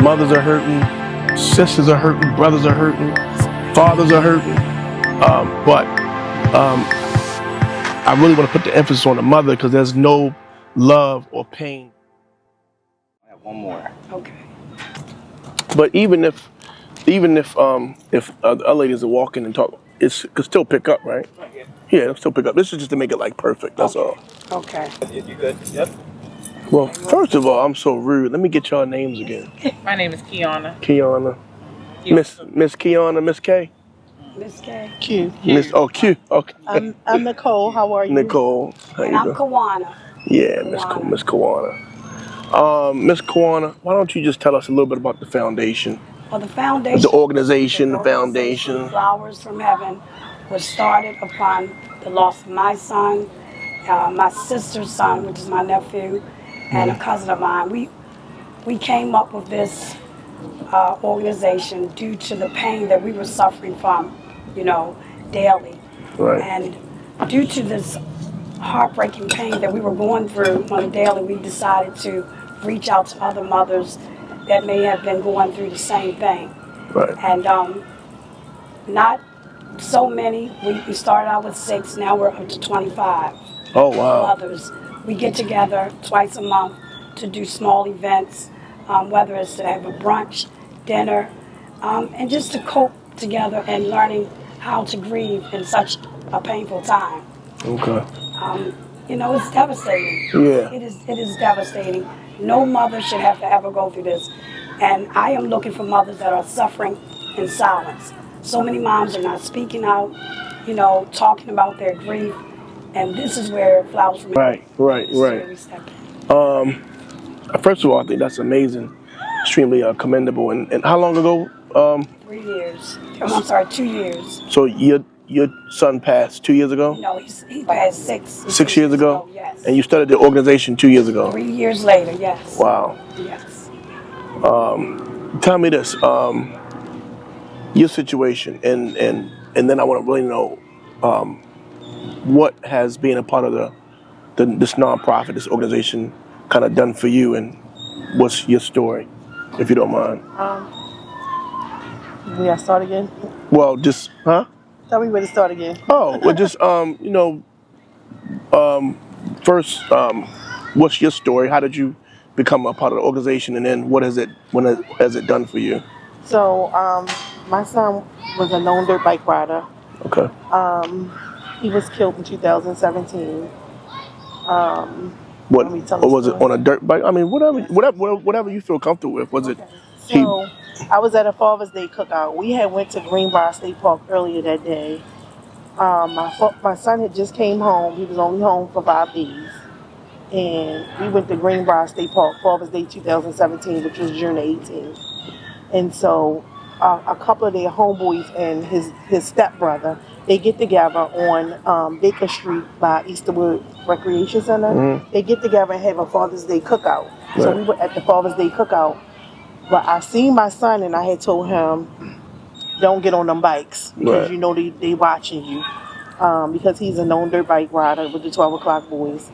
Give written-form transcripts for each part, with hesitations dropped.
Mothers are hurting, sisters are hurting, brothers are hurting, fathers are hurting. But I really want to put the emphasis on the mother because there's no love or pain. I have one more. Okay. But even if other ladies are walking and talk, it could still pick up, right? Yeah, it'll still pick up. This is just to make it like perfect. That's all. Okay. You good? Yep. Well, first of all, I'm so rude. Let me get y'all names again. My name is Kiana. Kiana, Miss Kiana, Miss K. Miss K. Q. Q. Okay. I'm Nicole. How are you? Nicole. How And you I'm doing? Kiwana. Yeah, Miss Kiwana. Miss Kiwana, why don't you just tell us a little bit about the foundation? Well, the foundation. The organization, the foundation. Flowerz From Heaven was started upon the loss of my son, my sister's son, which is my nephew, and a cousin of mine. We came up with this organization due to the pain that we were suffering from, daily. Right. And due to this heartbreaking pain that we were going through on a daily, we decided to reach out to other mothers that may have been going through the same thing. Right. And not so many. We started out with 6, now we're up to 25. Oh, wow. Mothers. We get together twice a month to do small events, whether it's to have a brunch, dinner, and just to cope together and learning how to grieve in such a painful time. Okay. It's devastating. Yeah. It is devastating. No mother should have to ever go through this. And I am looking for mothers that are suffering in silence. So many moms are not speaking out, talking about their grief. And this is where Flowerz From Heaven is where we step in. First of all, I think that's amazing, extremely commendable. And how long ago? 3 years. I'm sorry, 2 years. So your son passed 2 years ago? No, he passed 6. 6 years ago? Yes. And you started the organization 2 years ago? 3 years later, yes. Wow. Yes. Tell me this, your situation, and then I want to really know what has being a part of this nonprofit, this organization, kind of done for you, and what's your story, if you don't mind. Will I start again? Well, just, huh? Tell me where to start again. Oh, well, just, first, what's your story? How did you become a part of the organization, and then what has it done for you? So, my son was a known dirt bike rider. Okay. He was killed in 2017. What was it, on a dirt bike? I mean, whatever you feel comfortable with. Was it? So I was at a Father's Day cookout. We had went to Greenbrier State Park earlier that day. My son had just came home. He was only home for 5 days, and we went to Greenbrier State Park, Father's Day 2017, which was June 18th. And so a couple of their homeboys and his stepbrother, they get together on Baker Street by Easterwood Recreation Center. Mm-hmm. They get together and have a Father's Day cookout. Right. So we were at the Father's Day cookout. But I seen my son and I had told him, don't get on them bikes because they watching you. Because he's a known dirt bike rider with the 12 o'clock boys.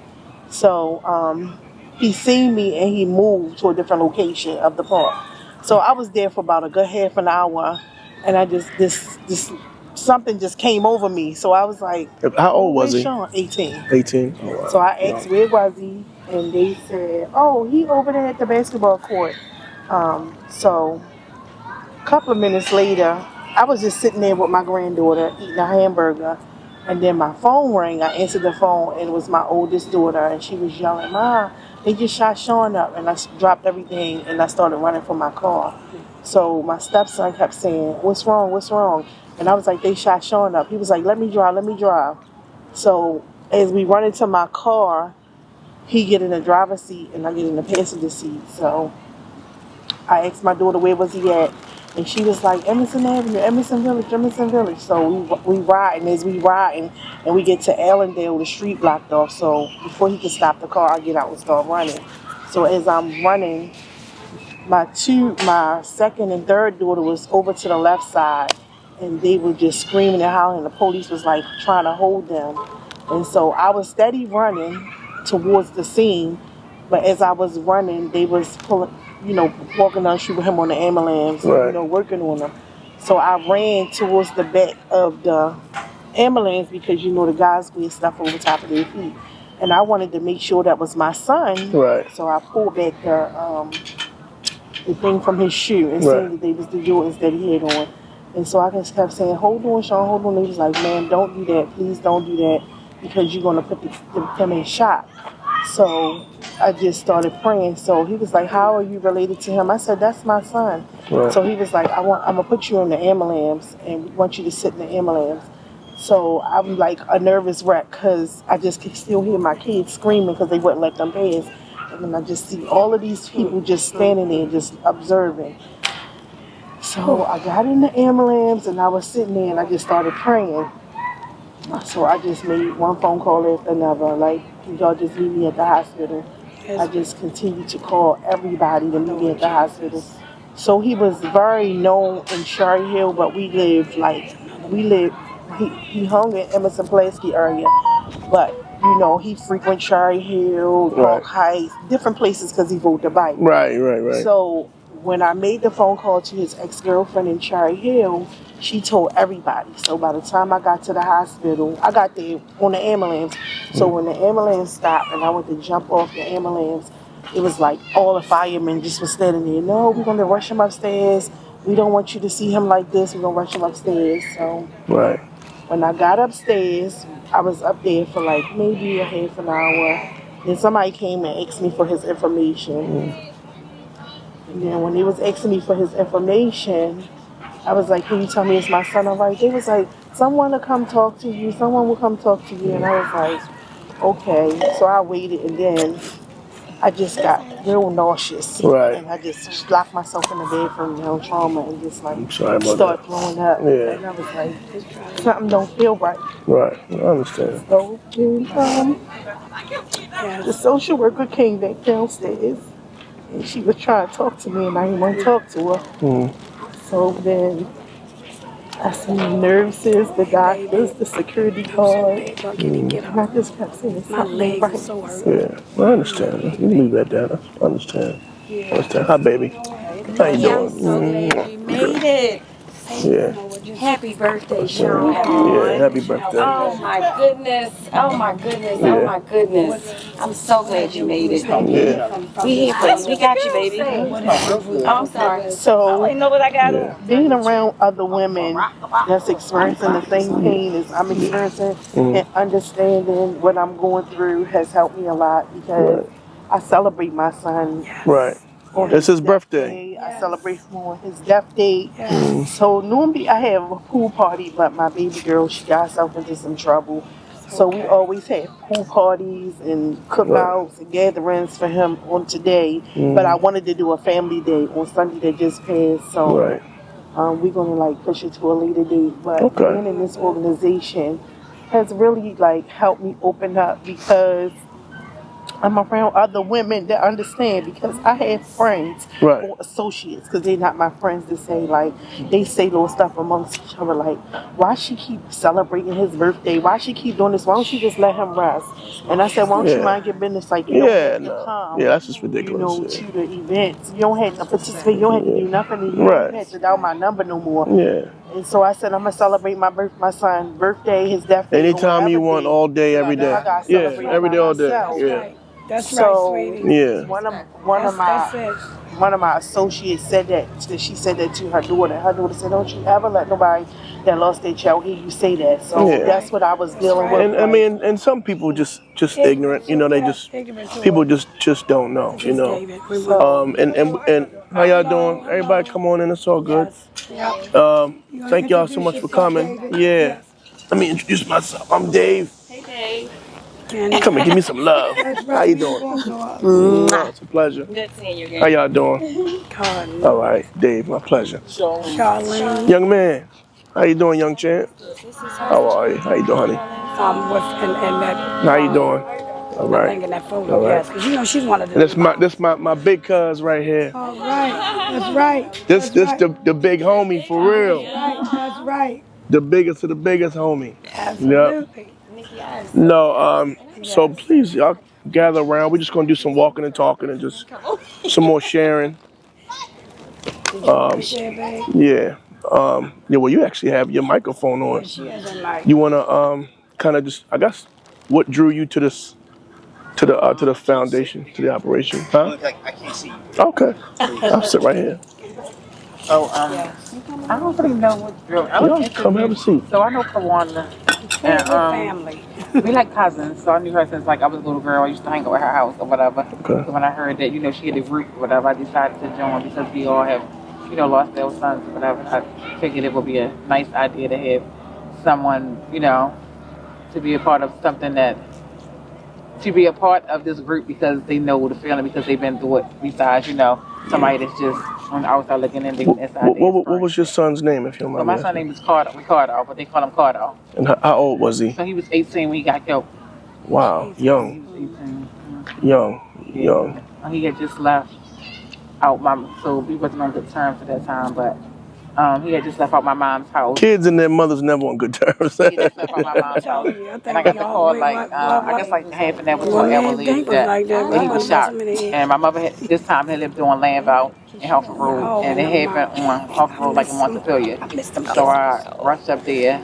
So he seen me and he moved to a different location of the park. So I was there for about a good half an hour, and I just something just came over me. So I was like, how old was he? Sean? 18. 18. Oh, wow. So I asked, where was he? And they said, oh, he over there at the basketball court. So a couple of minutes later, I was just sitting there with my granddaughter eating a hamburger, and then my phone rang. I answered the phone, and it was my oldest daughter, and she was yelling, "Ma, they just shot Sean up." And I dropped everything, and I started running for my car. So my stepson kept saying, "What's wrong? What's wrong?" And I was like, "They shot Sean up." He was like, "Let me drive." So as we run into my car, he get in the driver's seat, and I get in the passenger seat. So I asked my daughter, where was he at? And she was like, Emerson Avenue, Emerson Village. So we riding, and we get to Allendale, the street blocked off. So before he could stop the car, I get out and start running. So as I'm running, my second and third daughter was over to the left side, and they were just screaming and howling. The police was like trying to hold them. And so I was steady running towards the scene, but as I was running, they was walking down the street with him on the ambulance, Right. working on him. So I ran towards the back of the ambulance because the guys wear stuff over top of their feet, and I wanted to make sure that was my son. Right. So I pulled back the thing from his shoe and Right. seen that they was the Jordans that he had on. And so I just kept saying, "Hold on, Sean, hold on." He was like, "Man, don't do that. Please don't do that because you're gonna put them in shock." So I just started praying. So he was like, "How are you related to him?" I said, "That's my son." Right. So he was like, I'm gonna put you in the ambulance and we want you to sit in the ambulance." So I'm like a nervous wreck because I just could still hear my kids screaming because they wouldn't let them pass. And then I just see all of these people just standing there, just observing. So I got in the ambulance and I was sitting there and I just started praying. So I just made one phone call after another. Like, can y'all just meet me at the hospital? I just continued to call everybody to meet me at the hospital. So he was very known in Cherry Hill, but he hung in Emerson Pulaski area. But, he frequent Cherry Hill, Park Heights, different places because he rode the bike. Right. So when I made the phone call to his ex-girlfriend in Cherry Hill, she told everybody. So by the time I got to the hospital, I got there on the ambulance. So when the ambulance stopped and I went to jump off the ambulance, it was like all the firemen just was standing there. "No, we're going to rush him upstairs. We don't want you to see him like this. We're going to rush him upstairs." So Right. when I got upstairs, I was up there for like maybe a half an hour. Then somebody came and asked me for his information. And then when they was asking me for his information, I was like, "Can you tell me it's my son all right?" They was like, "Someone will come talk to you. Someone will come talk to you." And I was like, "Okay." So I waited and then I just got real nauseous. Right. And I just locked myself in the bed from trauma and just like Sorry about started throwing up. Yeah. And I was like, something don't feel right. Right. I understand. So then the social worker came back downstairs and she was trying to talk to me and I didn't want to talk to her. So then I seen the nurses, the doctors, the security guard, and I just kept saying something ain't right. Yeah. I understand. You can leave that down. I understand. I understand. Hi, baby. How you doing? I'm so glad you made it. Yeah. Happy birthday, Sean. Yeah. Happy birthday. Oh my goodness. Oh my goodness. Yeah. Oh my goodness. I'm so glad you made it. Yeah. We here for you. We got you, baby. Oh, I'm sorry. So know what I got? Yeah. being around other women that's experiencing the same pain as I'm experiencing and understanding what I'm going through has helped me a lot because I celebrate my son. Right. On It's his death birthday. day. I celebrate him on his death date. So normally I have a pool party, but my baby girl, she got herself into some trouble. So we always have pool parties and cookouts and gatherings for him on today. But I wanted to do a family day on Sunday that just passed. So we're gonna push it to a later date. But being in this organization has really helped me open up because I'm around other women that understand because I have friends or associates because they're not my friends that say they say little stuff amongst each other why she keep celebrating his birthday? Why she keep doing this? Why don't she just let him rest? And I said, why don't you mind your business? You don't have to come. Yeah, that's just ridiculous. To the events. You don't have to participate. You don't have to do nothing. You don't have to dial my number no more. Yeah. And so I said, I'm going to celebrate my son's birthday, his death day. Anytime you want, all day, every day. Yeah, every day, all day. Myself. Yeah. That's So, right, sweetie. Yeah. One of my associates said that she said that to her daughter. Her daughter said, "Don't you ever let nobody that lost their child hear you say that." So that's what I was dealing with. And I mean, and some people just ignorant. They just people just don't know. And how y'all doing? Everybody, come on in. It's all good. Thank y'all so much for coming. Yeah. Let me introduce myself. I'm Dave. Hey, Dave. Come and give me some love. How you doing? It's a pleasure. Good seeing you again. How y'all doing? All right, Dave, my pleasure. Charlene. Young man, how you doing, young champ? How are you? How you doing, honey? And that. How you doing? All right. In that photo, All right. yes, because she's one of the. This my big cuz right here. All right, that's right. This the big homie for real. That's right. The biggest of the biggest homie. Absolutely. No, so please y'all gather around. We're just gonna do some walking and talking and just some more sharing. Did you want to share, babe? Yeah. Yeah. Well, you actually have your microphone Yeah, on. she has a mic. You wanna kind of just, I guess, what drew you to this, to the foundation, to the operation, huh? Look, I can't see you. Okay. I'll sit right here. Oh, I don't really know what drill. I was Yeah, come have a seat. So I know Kiwana, We're and family. we like cousins. So I knew her since like I was a little girl. I used to hang out at her house or whatever. Okay. So when I heard that, she had a group or whatever, I decided to join because we all have, lost their sons or whatever. I figured it would be a nice idea to have someone, to be a part of something to be a part of this group because they know the feeling because they've been through it. Besides, somebody that's just on the outside looking in, they inside. What was your son's name, if you don't So mind? my son's name is Cardo, but they call him Cardo. And how old was he? So he was 18 when he got killed. Wow, He young, was 18. young. He had just left out so we wasn't on good terms at that time, but he had just left out my mom's house. Kids and their mothers never on good terms. He had just left out my mom's house. And I got the call I guess like half an hour before I ever lived that he was shot. And my mother this time had lived on Landval in Hartford Road, and it happened on Hartford Road like in Montpelier. So I rushed up there.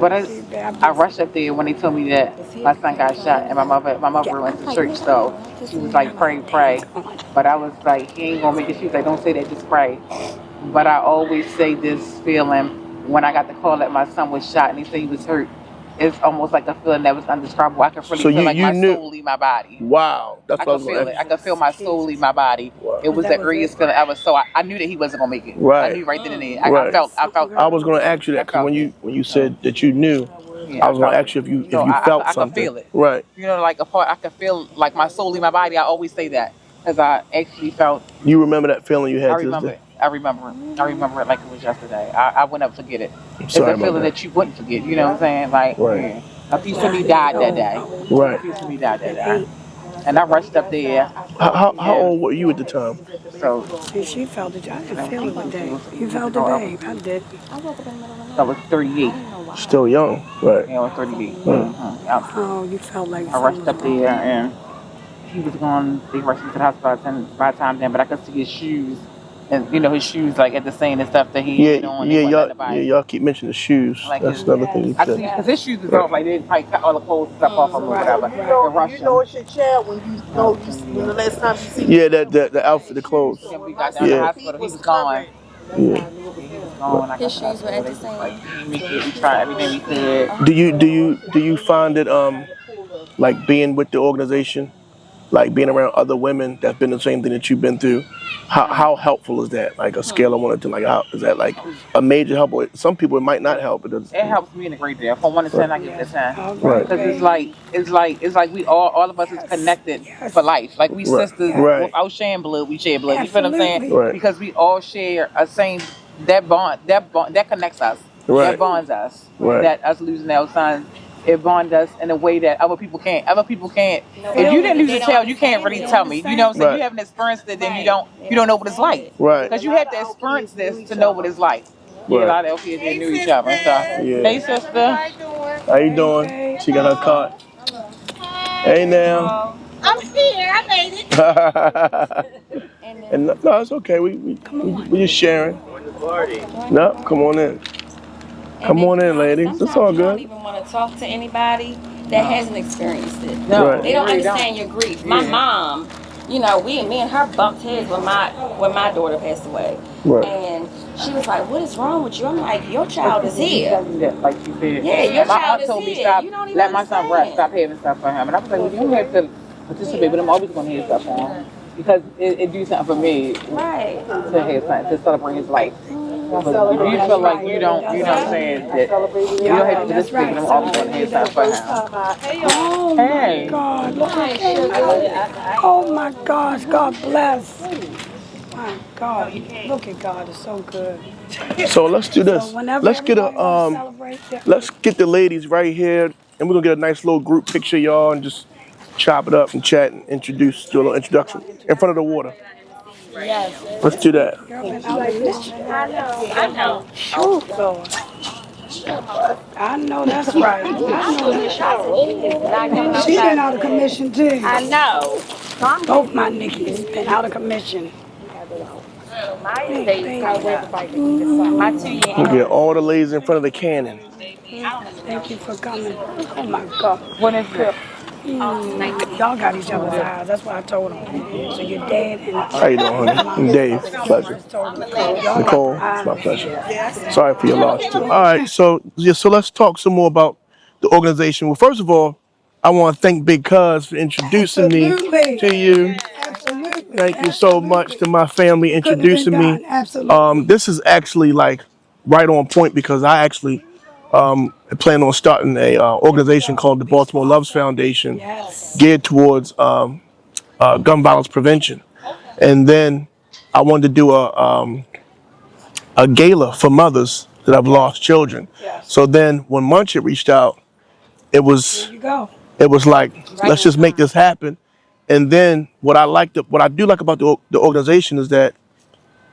But I rushed up there when they told me that my son got shot, and my mother went to church, so she was like, pray. But I was like, he ain't gonna make it. She was like, don't say that, just pray. But I always say this feeling when I got the call that my son was shot and he said he was hurt. It's almost like a feeling that was undescribable. I could really feel like my soul leave my body. Wow, that's what I was feel it. I could feel my soul leave my body. Wow. It was the greatest feeling ever. So I knew that he wasn't gonna make it. Right. I knew right then and there. I felt. I was gonna ask you that because when you said that you knew, I was gonna ask you if you felt something. I could feel it. Right. Like a part. I could feel like my soul leave my body. I always say that because I actually felt. You remember that feeling you had? I remember it. I remember it like it was yesterday. I would never forget it. It's a feeling that you wouldn't forget. You know what I'm saying? Like, right. A piece of me died that day. Right. A piece of me died that day. And I rushed up there. How old were you at the time? So she felt it. I didn't feel it one day. You felt it, babe. I did. So I was 38. Still young, right? Yeah, I was 38. Oh, you felt like I rushed up there and he was gone. They rushed him to the hospital by the time then, but I could see his shoes. And his shoes like at the same and stuff that he had on. Y'all keep mentioning the shoes. Like that's another thing you said. Because his shoes was off, like they didn't probably cut all the clothes stuff off of him or whatever. It's your child when when the last time you see him. Yeah, the outfit, the clothes. Yeah, we got down to the hospital. He was gone. Yeah. He was gone. His shoes were at the same. Like, we tried everything we could. Do you find it like being with the organization, like being around other women that's been the same thing that you've been through? How helpful is that? Like a scale of 1 to 10, like how is that like a major help? Or some people it might not help. It helps me in a great deal. From 1 to 10, I give it a 10. Right. Because it's like we all of us is connected for life. Like we sisters without sharing blood, we share blood. You feel what I'm saying? Right. Because we all share a same that bond that connects us. Right. That bonds us. Right. That us losing our sons. It bonds us in a way that other people can't. If you didn't lose a child, you can't really tell me. You know what I'm saying? Right. You haven't experienced it, then you don't know what it's like. Right. Because you have to experience this to know what it's like. Yeah, a lot of LPs didn't know each other. So, hey sister. How you doing? She got her card. Hey now. I'm here. I made it. And no, it's okay. We just sharing. No, come on in. Come on in, ladies. It's all You don't good. even want to talk to anybody that hasn't experienced it. No, Right. They don't understand your grief. My mom, me and her bumped heads when my daughter passed away. Right. And she was like, "What is wrong with you?" I'm like, "Your child is here." Like you said. Yeah, your my child aunt is told me here. stop, You don't even let my son rest, understand. stop having stuff for him. And I was like, well, you don't have to participate, but I'm always going to have stuff for him. Because it do something for me Right. to have something, to celebrate his life. But if you feel like you know what I'm saying, that you don't have to participate, but I'm always going to have something for him. Oh my God! Look at that. Oh my gosh! God bless. My God! Look at God. It's so good. So let's do this. So whenever Let's get everybody wants to celebrate that- let's get the ladies right here, and we're gonna get a nice little group picture, y'all, and just chop it up and chat and do a little introduction in front of the water. Yes. Let's do that. I know. Oh Lord. I know that's right. I know. She been out of commission too. I know. Both my Nickies been out of commission. My estate coming up. My 2-year You get anniversary. all the ladies in front of the cannon. Thank you for coming. Oh my God. When is it? Y'all got each other's eyes. That's what I told him. So your dad and How you doing, honey? I'm Dave. Pleasure. y'all got Nicole, the it's my eyes. pleasure. Sorry for your loss too. All right, so let's talk some more about the organization. Well, first of all, I want to thank Big Cuz for introducing me to you. Absolutely. Thank you so much to my family Couldn't have been introducing me. done. Absolutely. This is actually like right on point because I actually plan on starting a organization called the Baltimore-based Foundation, Yes. geared towards gun violence prevention. And then I wanted to do a gala for mothers that have lost children. Yes. So then when Munchit reached out, it was There you go. like, let's just make this happen. And then what I do like about the organization is that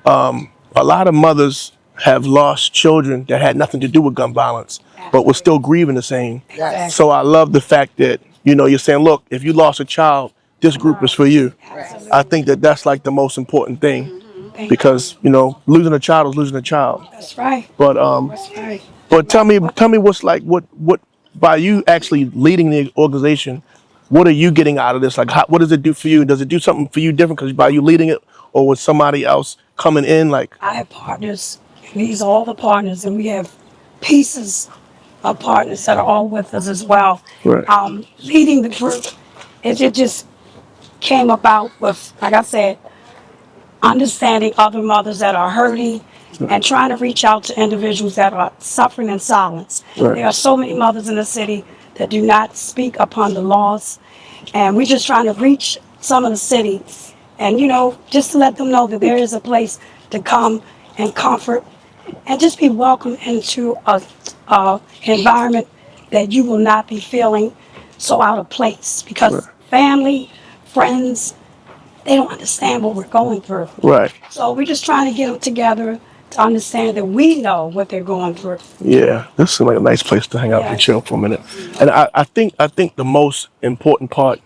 a lot of mothers have lost children that had nothing to do with gun violence, but were still grieving the same. Exactly. So I love the fact that, you're saying, look, if you lost a child, this group is for you. Absolutely. I think that that's like the most important thing Thank because, losing a child is losing a child. That's right. But That's right. but tell me what's like, what by you actually leading the organization, what are you getting out of this? Like, what does it do for you? Does it do something for you different because by you leading it or with somebody else coming in? Like, I have partners. These are all the partners, and we have pieces of partners that are all with us as well. Right. Leading the group, it just came about with, like I said, understanding other mothers that are hurting and trying to reach out to individuals that are suffering in silence. Right. There are so many mothers in the city that do not speak upon the loss, and we're just trying to reach some of the city and, just to let them know that there is a place to come and comfort and just be welcomed into a environment that you will not be feeling so out of place because family, friends, they don't understand what we're going through. right. So we're just trying to get them together to understand that we know what they're going through. Yeah, this seems like a nice place to hang out and chill for a minute. And I think the most important part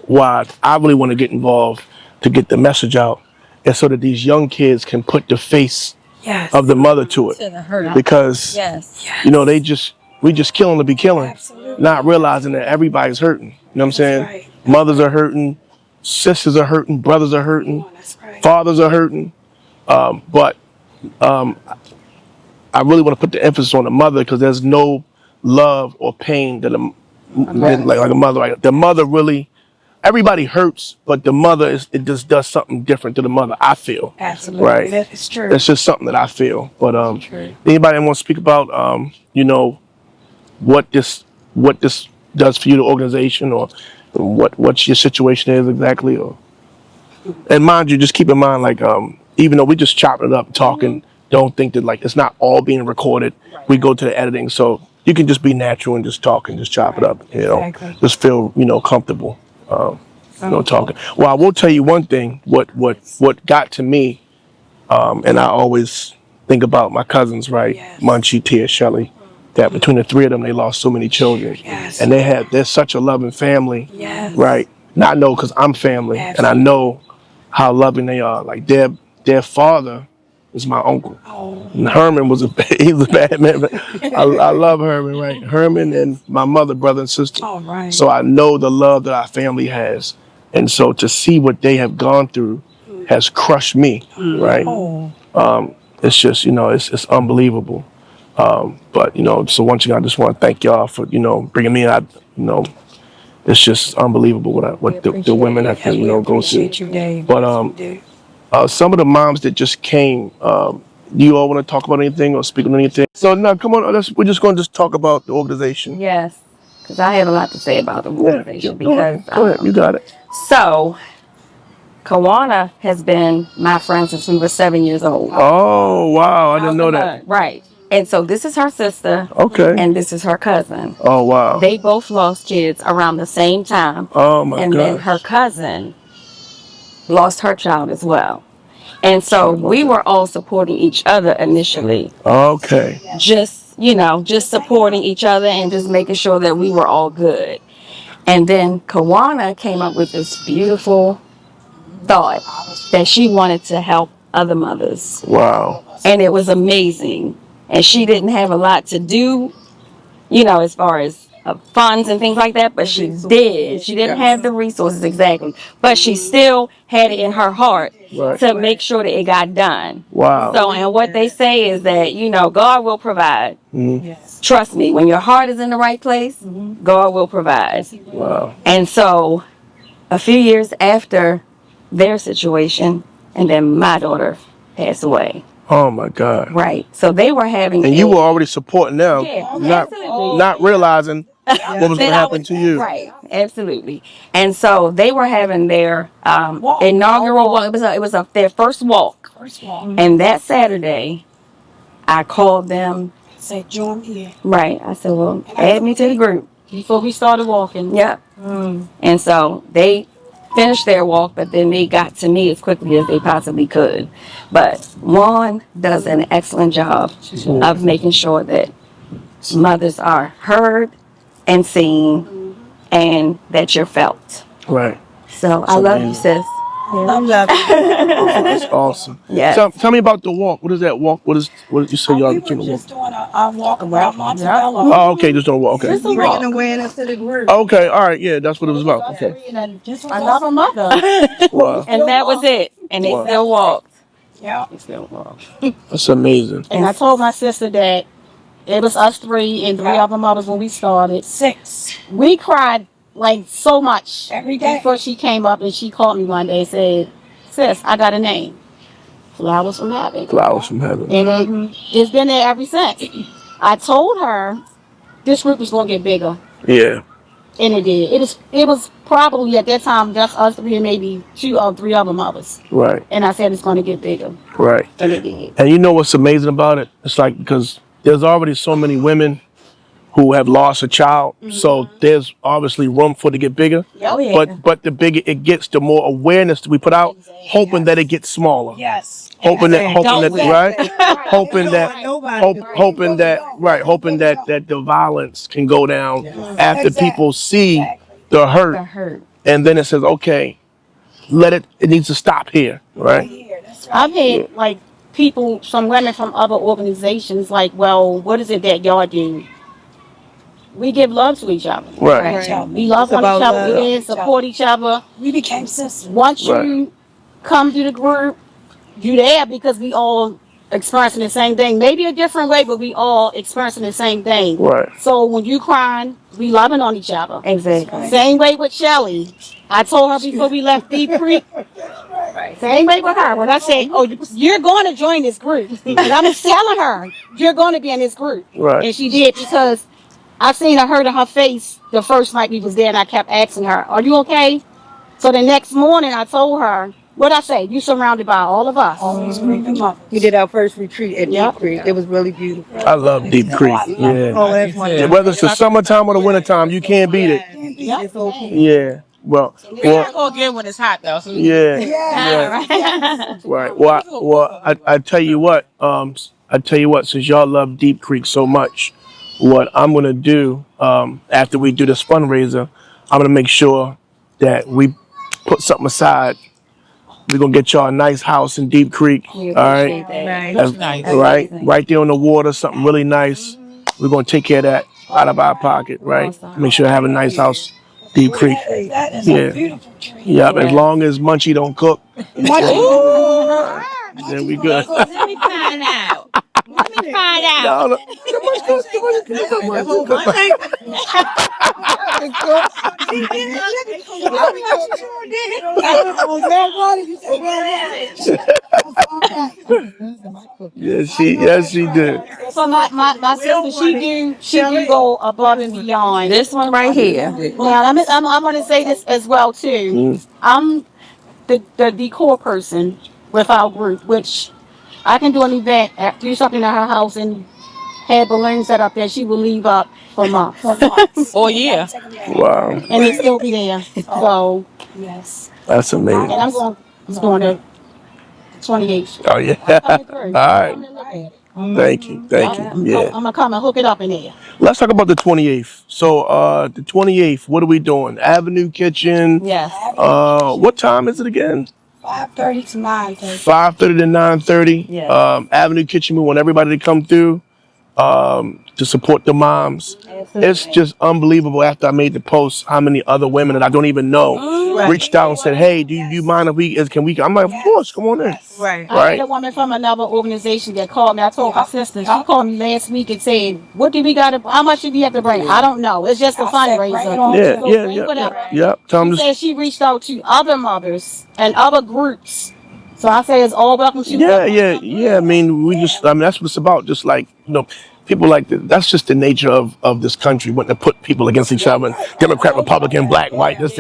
why I really want to get involved to get the message out is so that these young kids can put the face Yes. of the mother to it. Because we just killing to be killing, Absolutely. not realizing that everybody's hurting. You know what I'm saying? right. Mothers are hurting, sisters are hurting, brothers are hurting, That's right. fathers are hurting. But I really want to put the emphasis on the mother because there's no love or pain that like a mother. Like the mother really, everybody hurts, but the mother it just does something different to the mother. I feel. Absolutely. Right. That is true. It's just something that I feel. But True. anybody want to speak about what this does for you, the organization, or what your situation is exactly, or and mind you, just keep in mind like even though we just chopping it up, talking, don't think that like it's not all being recorded. We go to the editing, so you can just be natural and just talk and just chop it up. Exactly. Just feel comfortable. Talking. Well, I will tell you one thing. What got to me, and I always think about my cousins, right? Yes. Munchie, Tia, Shelley. That between the three of them, they lost so many children, Yes. and they're such a loving family, Yes. right? And I know because I'm family, and I Absolutely. know how loving they are. Like their father is my uncle. Oh, And Herman was he was a bad man, but I love Herman, right? Herman and my mother, brother and sister. all right. So I know the love that our family has. And so to see what they have gone through has crushed me, right? Oh, It's just, it's unbelievable. But, so once again, I just want to thank y'all for, bringing me out, it's just unbelievable what the women have to, we go through. appreciate you, Dave. But We do. some of the moms that just came, do you all want to talk about anything or speak on anything? So now, come on, we're just going to just talk about the organization. Yes, because I have a lot to say about the organization. Go ahead, you got it. So, Kiwana has been my friend since we were 7 years old. Oh, wow, I didn't know that. Right. And so this is her sister. Okay. And this is her cousin. Oh, wow. They both lost kids around the same time. Oh, my And then her cousin lost her child as well. And so we were all supporting each other initially. Okay. Just supporting each other and just making sure that we were all good. And then Kiwana came up with this beautiful thought that she wanted to help other mothers. Wow. And it was amazing. And she didn't have a lot to do, as far as funds and things like that, but she did. She didn't have the resources exactly, but she still had it in her heart to make sure that it got done. Wow. So, and what they say is that, God will provide. Mm-hmm. Trust me, when your heart is in the right place, God will provide. Wow. And so, a few years after their situation, and then my daughter passed away. Oh my God. Right. So they were having. And you were already supporting them, absolutely. not realizing what was going to happen to you. Right. Absolutely. And so they were having their inaugural walk. It was their first walk. And that Saturday, I called them. Said, join me here. Right. I said, well, add me to the group. Before we started walking. Yep. And so they finished their walk, but then they got to me as quickly as they possibly could. But Juan does an excellent job of making sure that mothers are heard and seen and that you're felt. Right. So I love you, sis. I love you. That's awesome. Yes. So, tell me about the walk. What is that walk? What you say y'all We became were a walk? just doing a walk around Montebello. Oh, okay, just don't walk. Okay. Bringing awareness to the group. Okay, all right, yeah, that's what it was about. Okay. Another mother. Wow. And that was it. And they still walked. Yeah. They still walked. That's amazing. And I told my sister that it was us three and three other mothers when we started. 6 We cried like so much every day. before she came up and she called me one day and said, sis, I got a name. Flowerz From Heaven. Flowerz From Heaven. And it's been there ever since. I told her this group was going to get bigger. Yeah. And it did. It was probably at that time just us three and maybe 2 or 3 other mothers. Right. And I said it's going to get bigger. Right. And it did. And you know what's amazing about it? It's like because there's already so many women who have lost a child, so there's obviously room for it to get bigger. Oh, yeah. But the bigger it gets, the more awareness that we put out, hoping that it gets smaller. Yes. Hoping that right, hoping that the violence can go down after people see the hurt, and then it says, okay, it needs to stop here, right? I've had like people, some women from other organizations, like, well, what is it that y'all do? We give love to each other. Right. We love on each other. We support each other. We became sisters. Once you come to the group, you there because we all experiencing the same thing. Maybe a different way, but we all experiencing the same thing. Right. So when you crying, we loving on each other. Exactly. Same way with Shelly. I told her before we left Deep Creek. Same way with her. When I said, oh, you're going to join this group. And I was telling her, you're going to be in this group. Right. And she did because I seen her hurt in her face the first night we was there, and I kept asking her, are you okay? So the next morning I told her, what'd I say? You surrounded by all of us. Always grieving mothers. We did our first retreat at Deep Creek. It was really beautiful. I love Deep Creek. Yeah. Oh, that's wonderful. Whether it's the summertime or the wintertime, you can't beat it. It's okay. Yeah. Well, Go again when it's hot though. So yeah. Right. Well, I tell you what. Since y'all love Deep Creek so much, what I'm gonna do after we do this fundraiser, I'm gonna make sure that we put something aside. We're gonna get y'all a nice house in Deep Creek. All right. Nice. Right there on the water, something really nice. We're gonna take care of that out of our pocket, right? Make sure I have a nice house, Deep Creek. That is a beautiful tree. Yep, as long as Munchie don't cook, then we good. let me find out. Let me find out. No. Yes, she did. So my sister, she do go above and beyond. This one right here. Now I'm going to say this as well too. I'm the decor person with our group, which I can do an event, do something at her house, and have balloons set up there. She will leave up for months. Oh yeah. Wow, And it still be there. So Yes. that's amazing. and I'm going to 28. Oh yeah. All right. Thank you. Yeah. I'm gonna come and hook it up in there. Let's talk about the 28th. So, the 28th, what are we doing? Avenue Kitchen. Yes. What time is it again? 5:30 to 9:30. 5:30 to 9:30. Yes. Avenue Kitchen. We want everybody to come through to support the moms. It's just unbelievable. After I made the post, how many other women that I don't even know reached out and said, "Hey, do you mind if we can we?" I'm like, "Of course, come on in." Right. I had a woman from another organization that called me. I told my sister. She called me last week and said, "What do we got to? How much do we have to bring?" I don't know. It's just a fundraiser. Yeah. Tell them She said she reached out to other mothers and other groups. So I say it's all welcome. Yeah. I mean, that's what it's about. Just like, people like that. That's just the nature of this country, wanting to put people against each other, Democrat, Republican, black, white, this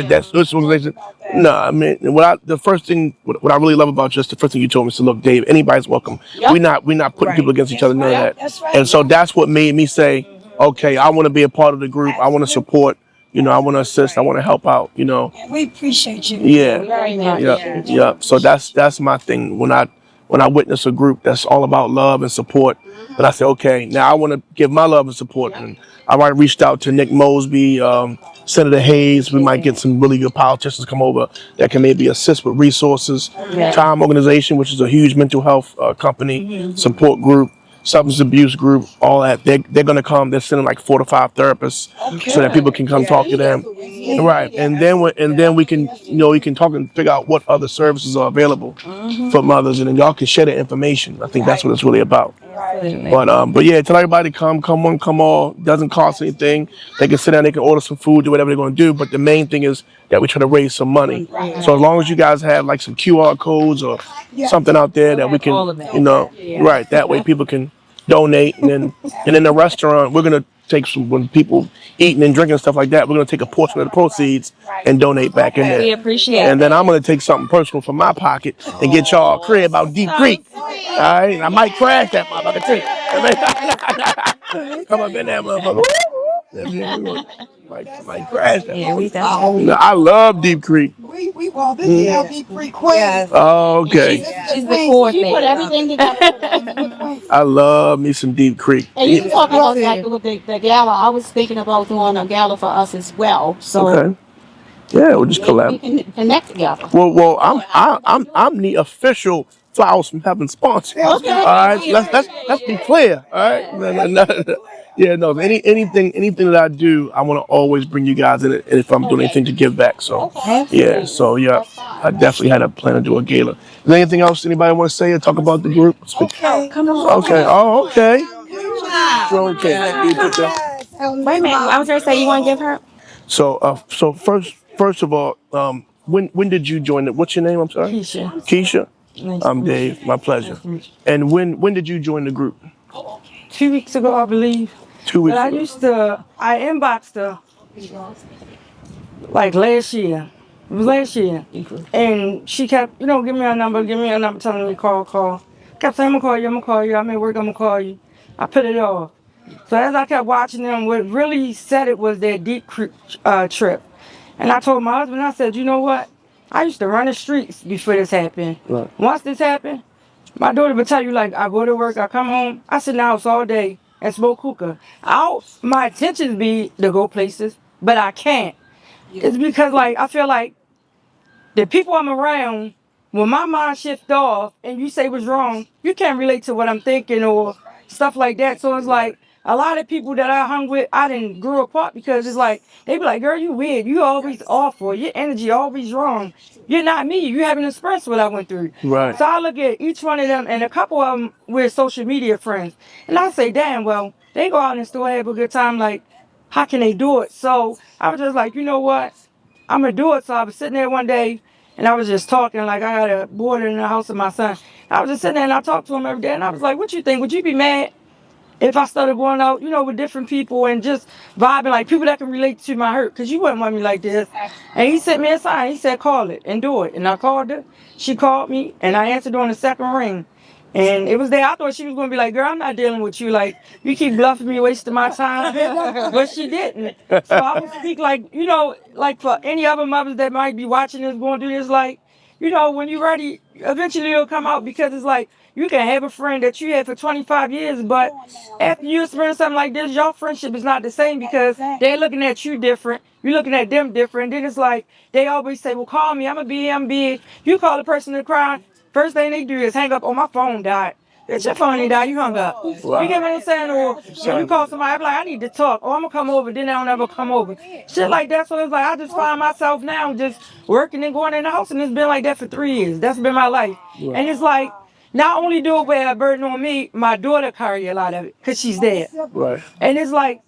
organization. No, I mean, the first thing, what I really love about just the first thing you told me is, look, Dave, anybody's welcome. We're not putting people against each other, none of that. And so that's what made me say, okay, I want to be a part of the group. I want to support. I want to assist. I want to help out. We appreciate you. Yeah. So that's my thing. When I witness a group that's all about love and support, but I say, okay, now I want to give my love and support. And I already reached out to Nick Mosby, Senator Hayes. We might get some really good politicians come over that can maybe assist with resources. Time Organization, which is a huge mental health company, support group. Substance abuse group, all that. They're going to come. They're sending like 4 to 5 therapists so that people can come talk to them. Right. And then we can, you can talk and figure out what other services are available for mothers, and then y'all can share the information. I think that's what it's really about. But yeah, tell everybody come one, come all. Doesn't cost anything. They can sit down, they can order some food, do whatever they're going to do. But the main thing is that we try to raise some money. So as long as you guys have like some QR codes or something out there that we can, right, that way people can donate. And in the restaurant, we're going to take some, when people eating and drinking and stuff like that, we're going to take a portion of the proceeds and donate back in there. We appreciate it. And then I'm going to take something personal from my pocket and get y'all a crib out Deep Creek. All right? I might crash that motherfucker too. Come up in that motherfucker. Might crash that. Yeah, we definitely. I love Deep Creek. We call this now Deep Creek Queen. Yes. Oh, okay. She's the coordinator. She put everything together. I love me some Deep Creek. And you talk about like with the gala. I was thinking about doing a gala for us as well. So Okay. Yeah, we'll just collab. we can connect together. Well, I'm the official Flowerz From Heaven sponsor. Okay. All right, let's be clear. All right, no. Yeah, no. Anything that I do, I want to always bring you guys in it, and if I'm doing anything to give back. So yeah, I definitely had a plan to do a gala. Is there anything else anybody want to say or talk about the group? Okay, come on. Okay. Oh, okay. Wait a minute. I was going to say, you want to give her? So first of all, when did you join it? What's your name? I'm sorry. Keisha. I'm Dave. My pleasure. And when did you join the group? 2 weeks ago, I believe. 2 weeks But ago. I inboxed her like last year. It was last year. And she kept, give me a number, telling me call. Kept saying, I'm going to call you. I'm at work, I'm going to call you. I put it off. So as I kept watching them, what really said it was their Deep Creek trip. And I told my husband, I said, you know what? I used to run the streets before this happened. Right. Once this happened, my daughter would tell you, like, I go to work, I come home, I sit in the house all day and smoke hookah. My intentions be to go places, but I can't. It's because, like, I feel like the people I'm around, when my mind shifts off and you say what's wrong, you can't relate to what I'm thinking or stuff like that. So it's like, a lot of people that I hung with, I didn't grow apart because it's like, they be like, girl, you weird. You always awful. Your energy always wrong. You're not me. You haven't expressed what I went through. Right. So I look at each one of them, and a couple of them we're social media friends. And I say, damn, well, they go out and still have a good time. Like, how can they do it? So I was just like, you know what? I'm going to do it. So I was sitting there one day, and I was just talking. Like, I had a boarder in the house of my son. I was just sitting there, and I talked to him every day. And I was like, what you think? Would you be mad if I started going out, with different people and just vibing, like people that can relate to my hurt? Because you wouldn't want me like this. And he sent me a sign. He said, call it and do it. And I called her. She called me, and I answered on the second ring. And it was there. I thought she was going to be like, girl, I'm not dealing with you. Like, you keep bluffing me, wasting my time. But she didn't. So I would speak like, like for any other mothers that might be watching this, going through this, like, you know, when you're ready, eventually it'll come out because it's like you can have a friend that you had for 25 years, but after you experience something like this, your friendship is not the same because they're looking at you different. You're looking at them different. Then it's like they always say, well, call me. I'm going to be, I'm big. You call the person to cry. First thing they do is hang up. Oh, my phone died. It's your phone ain't died. You hung up. Wow. You get what I'm saying? Or when you call somebody, I'm like, I need to talk. Oh, I'm going to come over. Then they don't ever come over. Shit like that. So it's like I just find myself now just working and going in the house. And it's been like that for 3 years. That's been my life. Wow. And it's like, not only do it wear a burden on me, my daughter carry a lot of it because she's there. Right. And it's like,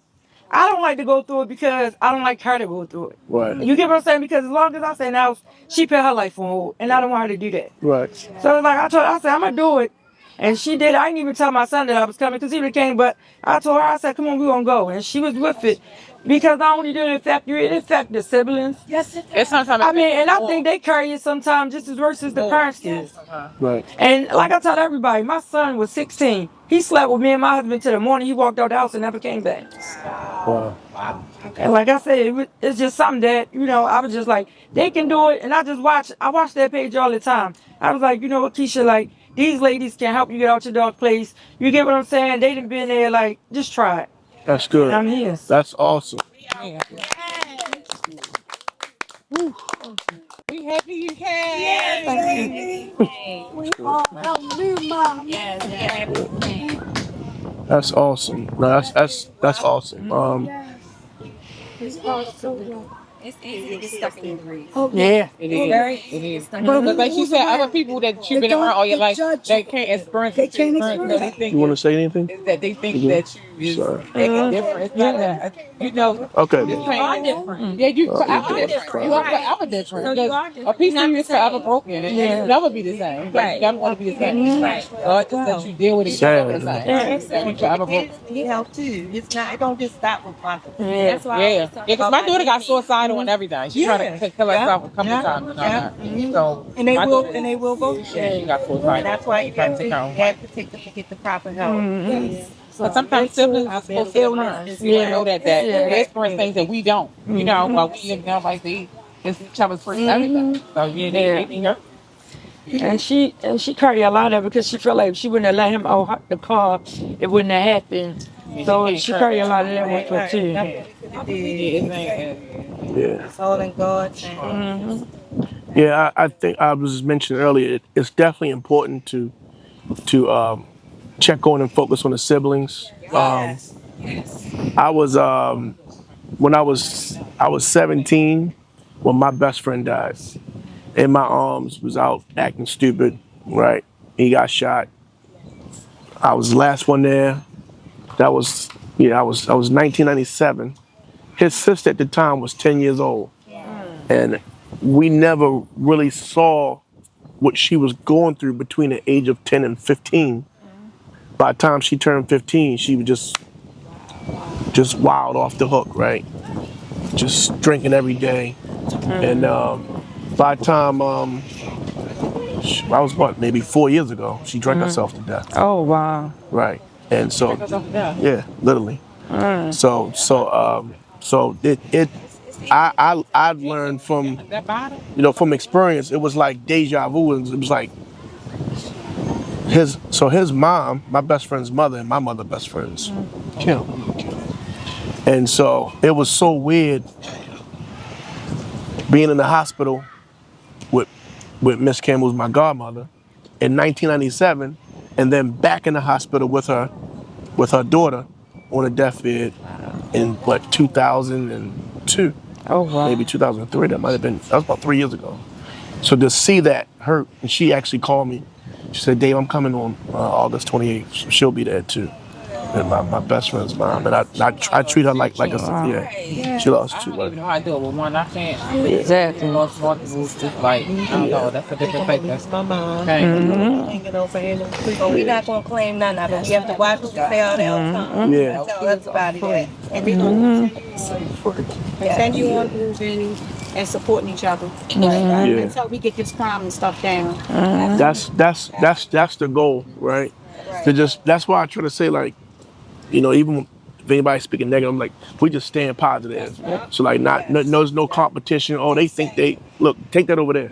I don't like to go through it because I don't like her to go through it. Right. You get what I'm saying? Because as long as I say now, she put her life on hold, and I don't want her to do that. Right. So it's like I told her, I said, I'm going to do it. And she did. I didn't even tell my son that I was coming because he would have came. But I told her, I said, come on, we're going to go. And she was with it. Because not only did it affect you, it affect the siblings. Yes, it It's sometimes I mean, and I think they carry it sometimes just as worse as the parents do. Right. And like I tell everybody, my son was 16. He slept with me and my husband till the morning. He walked out the house and never came back. Wow. And like I said, it's just something that, you know, I was just like, they can do it. And I watch their page all the time. I was like, you know what, Keisha, like, these ladies can help you get out your dark place. You get what I'm saying? They done been there, like, just try it. That's good. And I'm here. That's awesome. Yeah. We happy you came. Thank you. we all help you, Mom. That's awesome. No, that's awesome. It's awesome. It's easy to get stuck in your grief. Yeah. It is. But like you said, other people that you've been around all your life, they can't experience it. They think You want to say anything? that they think that you is Sorry. acting different. It's not that. You know. Okay. You are different. Yeah, you. I'm different. You are forever different. Because a piece of you is forever broken. And it'll never be the same. Right. Never want to be the same. Right. God just let you deal with it. Sad. It's like you forever broken. Need help too. It's not. It don't just stop with my. That's why. Yeah. Because my daughter got suicidal and everything. She tried to kill herself a couple times. And all that. So. And they will. And they will go. She got suicidal. That's why you have to get the proper help. But sometimes siblings are supposed to learn. You know that they experience things that we don't. You know, while we live now like they, it's each other's first everything. So yeah, they need her. And she carry a lot of it because she felt like if she wouldn't have let him out the car, it wouldn't have happened. So she carry a lot of that with her too. Yeah. It's all in God's hands. Yeah. I think I was mentioning earlier. It's definitely important to check on and focus on the siblings. I was when I was 17 when my best friend died. In my arms, was out acting stupid. Right, he got shot. I was the last one there. That was I was 1997. His sister at the time was 10 years old, and we never really saw what she was going through between the age of 10 and 15. By the time she turned 15, she was just wild off the hook, right? Just drinking every day. And by the time I was maybe 4 years ago, she drank herself to death. Oh wow. Right. And so yeah, literally. So I learned from from experience. It was like deja vu. It was like his mom, my best friend's mother, and my mother best friends killed. And so it was so weird being in the hospital with Miss Kim, who's my godmother, in 1997, and then back in the hospital with her daughter on a deathbed in 2002. Oh wow. Maybe 2003. That was about 3 years ago. So to see that hurt, and she actually called me. She said, "Dave, I'm coming on August 28th. So she'll be there too." And my best friend's mom, and I treat her like a she lost two. I don't even know how I do it with one. I can't. Exactly. Just like I don't know. That's a different thing. That's My mom. hanging over here. We're not gonna claim none of it. We have to watch what we say all the time. Yeah. Tell everybody that. And we're gonna continue on moving and supporting each other until we get this crime and stuff down. That's the goal, right? To that's why I try to say, like, even if anybody's speaking negative, I'm like, we just staying positive. So like, there's no competition. Oh, they think look, take that over there.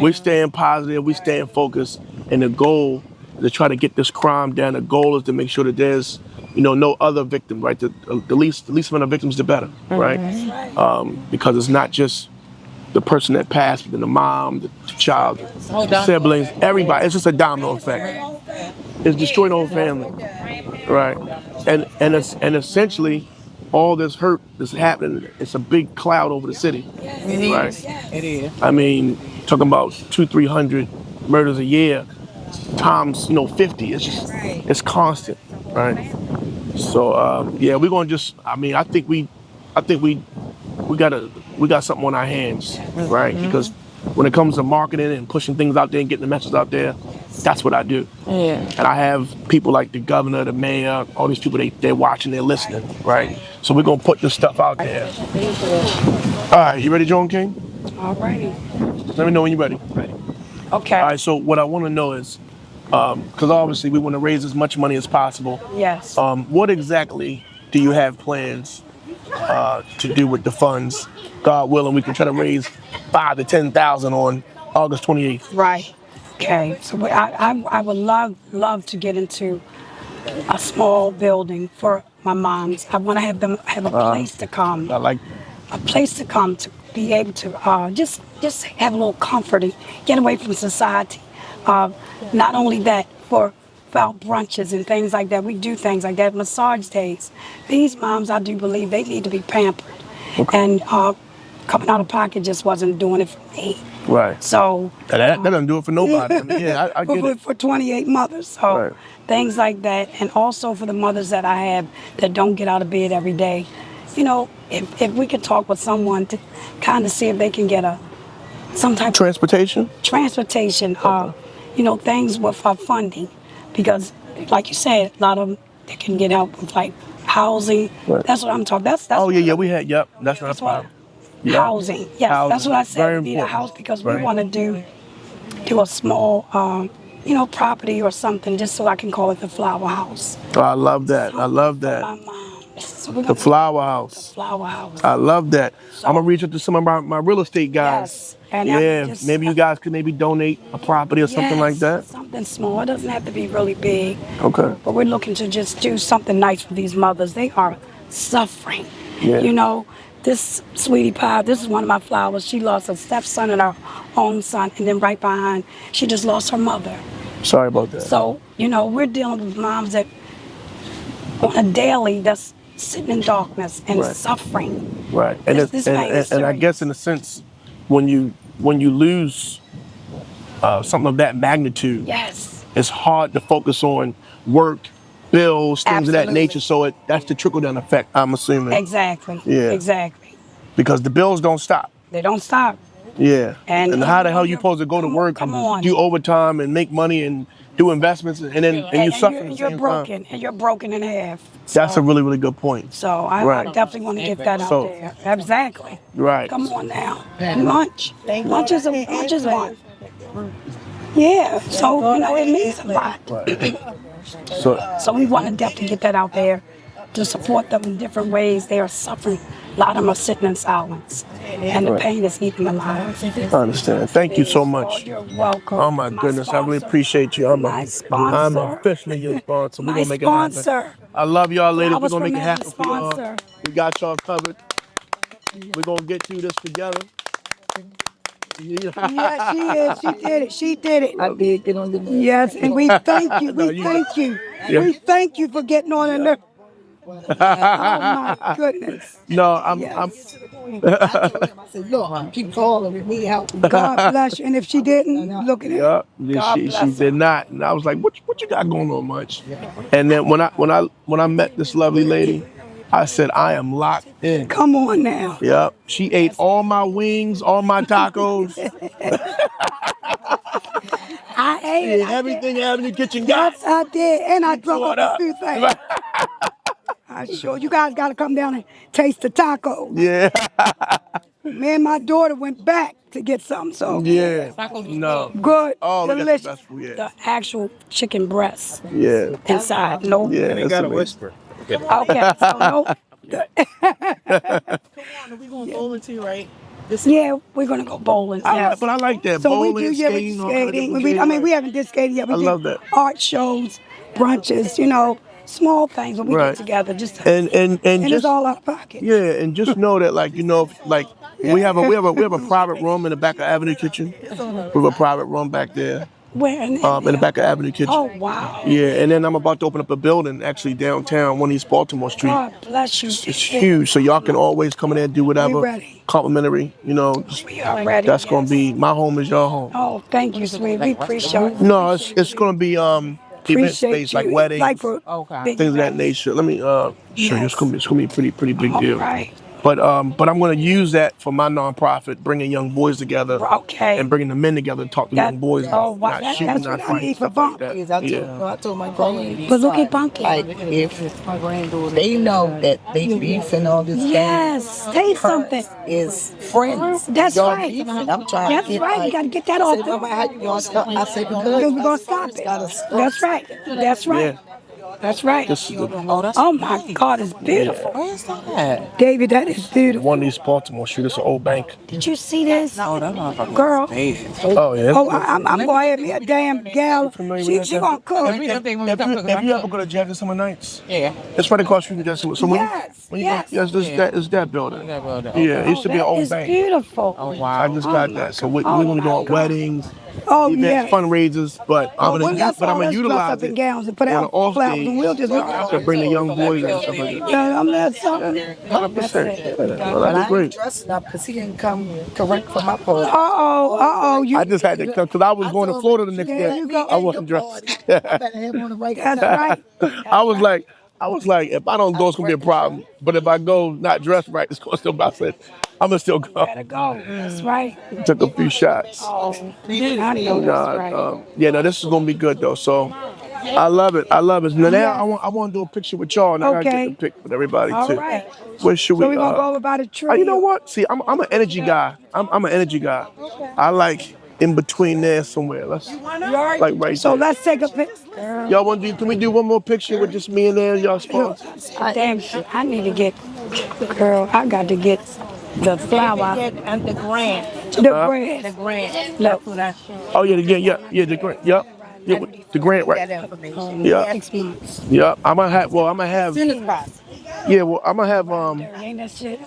We're staying positive. We staying focused, and the goal is to try to get this crime down. The goal is to make sure that there's, no other victim, right? The least amount of victims, the better, right? Because it's not just the person that passed, but then the mom, the child, the siblings, everybody. It's just a domino effect. It's destroying the whole family, right? And essentially, all this hurt that's happening, it's a big cloud over the city, right? It is. I mean, talking about 200-300 murders a year, times 50. It's just it's constant, right? So yeah, we're gonna just. I mean, I think we got something on our hands, right? Because when it comes to marketing and pushing things out there and getting the message out there, that's what I do. Yeah. And I have people like the governor, the mayor, all these people, they're watching, they're listening, right? So we're gonna put this stuff out there. All right, you ready, Joan King? All righty. Let me know when you're ready. Okay. All right, so what I want to know is, because obviously we want to raise as much money as possible. Yes. What exactly do you have plans to do with the funds? God willing, we can try to raise $5,000 to $10,000 on August 28th. Right. Okay. So I would love to get into a small building for my moms. I want to have them have a place to come. I like a place to come to be able to just have a little comfort and get away from society. Not only that, for our brunches and things like that, we do things like that, massage days. These moms, I do believe, they need to be pampered. Okay. And coming out of pocket just wasn't doing it for me. Right. So that doesn't do it for nobody. I mean, yeah, I get it. For 28 mothers. So right. Things like that, and also for the mothers that I have that don't get out of bed every day. If we could talk with someone to kind of see if they can get some type transportation, things with funding, because like you said, a lot of them, they can get help with like housing. Right. That's what I'm talking. That's we had. Yep, that's not a problem. Yep. Housing. Yes, housing. That's what I said. We need a house because we want to do a small property or something, just so I can call it the Flower House. Oh, I love that. I love that. So the Flower House. The Flower House. I love that. So, I'm gonna reach out to some of my real estate guys. Yes. And maybe you guys could maybe donate a property or something like that. Something small. It doesn't have to be really big. Okay. But we're looking to just do something nice for these mothers. They are suffering. Yeah. This sweetie pie, this is one of my flowers. She lost her stepson and her own son, and then right behind, she just lost her mother. Sorry about that. So, we're dealing with moms that on a daily that's sitting in darkness and suffering. Right. And and I guess in a sense, when you lose something of that magnitude, yes, it's hard to focus on work, bills, things of that nature. So that's the trickle down effect, I'm assuming. Exactly. Yeah. Exactly. Because the bills don't stop. They don't stop. Yeah. And how the hell you supposed to go to work and do overtime and make money and do investments and you suffer? You're broken and you're broken in half. That's a really, really good point. So I definitely want to get that out there. Exactly. Right. Come on now. Lunch. Lunch is one. Yeah. So it means a lot. Right. So we want to definitely get that out there to support them in different ways. They are suffering. A lot of them are sitting in silence, and the pain is eating them alive. I understand. Thank you so much. You're welcome. Oh my goodness, I really appreciate you. I'm officially your sponsor. We're gonna make it happen. I love y'all, ladies. We're gonna make it happen for y'all. We got y'all covered. We're gonna get through this together. Yeah, she is. She did it. She did it. I did get on the nerve. Yes, and we thank you. We thank you. Yeah. We thank you for getting on the nerve. Oh my goodness. No, I told him, I said, look, keep calling, we need help. God bless you. And if she didn't, look at it. Yeah, she did not. And I was like, what you got going on much? And then when I met this lovely lady, I said, I am locked in. Come on now. Yep. She ate all my wings, all my tacos. I ate it. Everything out in the kitchen. Yes, I did. And I drunk up a few things. I'm sure you guys got to come down and taste the tacos. Yeah. Me and my daughter went back to get some. So yeah. No. Good. Oh, delicious. That's the best food, The actual chicken breast. Yeah. Inside. No. Yeah. They got a whisper. Okay, so no. We going bowling too, right? Yeah, we're gonna go bowling. Yes. But I like that. So we Bowling, do, yeah, skating, all kind of different we, I games. mean, we haven't did skating yet. We I did love that. art shows, brunches, small things when we Right. get together. Just And it's just all out of pocket. yeah, and just know that we have a private room in the back of Avenue Kitchen. We have a private room back there. Where in In the back of Avenue Kitchen. Oh wow. Yeah, and then I'm about to open up a building actually downtown, one East Baltimore Street. God bless you. It's huge, so y'all can always come in there and do whatever. We ready. Complimentary, We are ready. That's gonna be my home is your home. Oh, thank you, sweet. We appreciate it. No, it's gonna be event Appreciate space like you. weddings, Like for big things of that events. nature. Let me show you. It's gonna be a pretty big All deal. right. But I'm gonna use that for my nonprofit, bringing young boys together. Okay. And bringing the men together to talk to young boys. Oh, wow. Not That's shooting, what not I fighting, need for stuff like Bunk. that. Yeah. I told my grandbaby. But look at Bunky. Like, if they know that they beef and all this Yes. Say something. is friends. That's Y'all right. beefing, I'm trying That's to get right. You gotta get that off. I said, Mama, how you gonna stop? I said, because We're gonna stop it. That's right. That's right. Yeah. That's right. This is Oh my God, it's beautiful. Where's that? David, that is beautiful. one East Baltimore Street. It's an old bank. Did you see this? Oh, that motherfucker. Girl. Oh yeah. Oh, I'm going to have me a damn gal. She gonna cook. If you ever go to Jackson Summer Nights, Yeah. it's right across from Jackson. So Yes, yes. It's that building. That building. Yeah, it used to be an old It's bank. beautiful. Oh, I wow. just got that. So we're gonna go at weddings, Oh, events, yeah. fundraisers, but I'm gonna Let's dress utilize up in it gowns and put on out an off flowers day and we'll just to bring the young boys and stuff like that. I'm not something. 100%. Well, but that'd I be ain't great. dressing up because he didn't come correct for my part. Uh-oh. I just had to come because I was going to Florida the next There day. you go. I wasn't dressed. I better have on the right. That's right. I was like, if I don't go, it's gonna be a problem. But if I go not dressed right, it's gonna still be. I said, I'm gonna still go. Gotta go. That's right. Took a few shots. Oh, I know that's right. No, this is gonna be good though. So I love it. Now I want to do a picture with y'all, and I gotta Okay. get the pic with everybody All too. right. Where should we? So we're going to go over by the tree. You know what? See, I'm an energy guy. I'm an energy guy. I like in between there somewhere. Let's like right So there. let's take a picture. Y'all want to do? Can we do one more picture with just me and there? Y'all sponsor? Damn, I need to get, girl, I got to get the flower. And the grant. The bread. The grant. Look. Oh yeah, the grant. Yep. Yeah, the grant right. That information. Yeah. Yeah. I'm gonna have. Yeah. Well, I'm gonna have. Ain't that shit?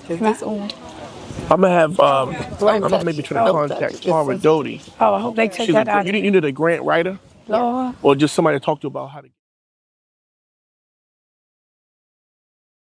I'm gonna have. I'm gonna maybe try to contact Tara Doty. Oh, I hope they take that out. You need a grant writer Lord. or just somebody to talk to about how to.